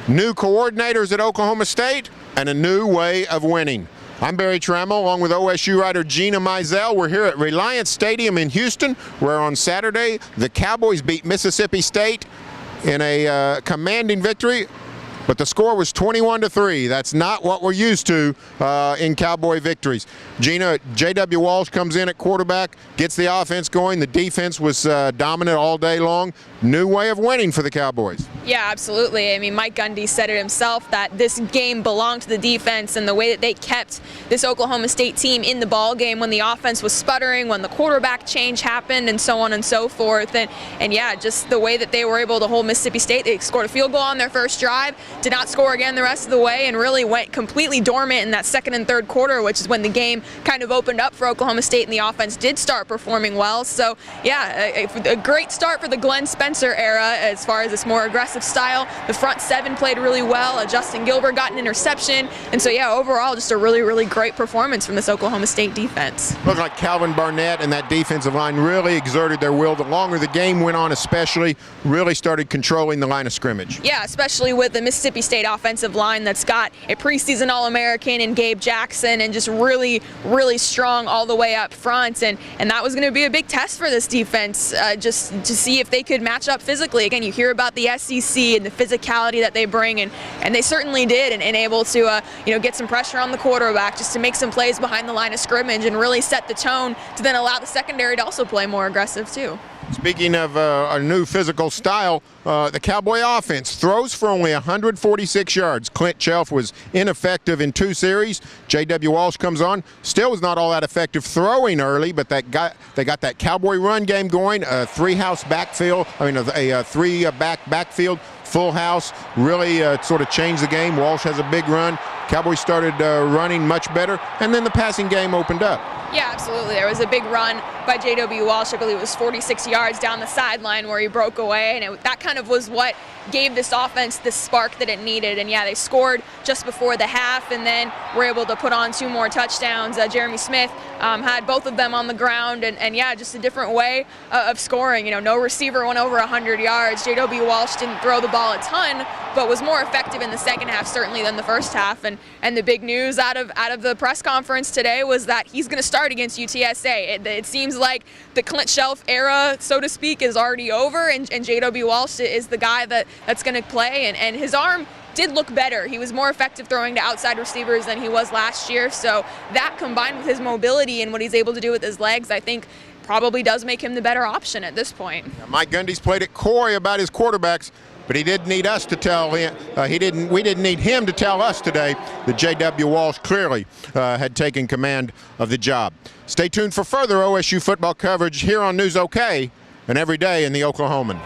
new coordinators at Oklahoma State, and a new way of winning. I'm Barry Tramel, along with OSU writer Gina Mizell. We're here at Reliance Stadium in Houston, where on Saturday the Cowboys beat Mississippi State in a commanding victory. But the score was 21-3. That's not what we're used to in Cowboy victories. Gina, J.W. Walsh comes in at quarterback, gets the offense going. The defense was dominant all day long. New way of winning for the Cowboys. Yeah, absolutely. I mean, Mike Gundy said it himself that this game belonged to the defense, and the way that they kept this Oklahoma State team in the ball game when the offense was sputtering, when the quarterback change happened, and so on and so forth. And yeah, just the way that they were able to hold Mississippi State. They scored a field goal on their first drive, did not score again the rest of the way, and really went completely dormant in that second and third quarter, which is when the game kind of opened up for Oklahoma State and the offense did start performing well. So yeah, a great start for the Glenn Spencer era as far as this more aggressive style. The front seven played really well. Justin Gilbert got an interception, and so yeah, overall just a really great performance from this Oklahoma State defense. Looked like Calvin Barnett and that defensive line really exerted their will. The longer the game went on, especially, really started controlling the line of scrimmage. Yeah, especially with the Mississippi State offensive line that's got a preseason All-American in Gabe Jackson, and just really strong all the way up front, and that was going to be a big test for this defense, just to see if they could match up physically. Again, you hear about the SEC and the physicality that they bring, and they certainly did, and able to get some pressure on the quarterback, just to make some plays behind the line of scrimmage and really set the tone to then allow the secondary to also play more aggressive too. Speaking of a new physical style, the Cowboy offense throws for only 146 yards. Clint Chelf was ineffective in 2 series. J.W. Walsh comes on, still was not all that effective throwing early, but they got that Cowboy run game going. A three-back backfield, full house, really sort of changed the game. Walsh has a big run. Cowboys started running much better, and then the passing game opened up. Yeah, absolutely. There was a big run by J.W. Walsh. I believe it was 46 yards down the sideline where he broke away, and that kind of was what gave this offense the spark that it needed. And yeah, they scored just before the half, and then were able to put on 2 more touchdowns. Jeremy Smith had both of them on the ground, and yeah, just a different way of scoring. No receiver went over 100 yards. J.W. Walsh didn't throw the ball a ton, but was more effective in the second half certainly than the first half. And the big news out of the press conference today was that he's going to start against UTSA. It seems like the Clint Chelf era, so to speak, is already over, and J.W. Walsh is the guy that's going to play, and his arm did look better. He was more effective throwing to outside receivers than he was last year, so that combined with his mobility and what he's able to do with his legs, I think probably does make him the better option at this point. Mike Gundy's played it coy about his quarterbacks, but he didn't need us to tell him. We didn't need him to tell us today that J.W. Walsh clearly had taken command of the job. Stay tuned for further OSU football coverage here on News OK and every day in the Oklahoman.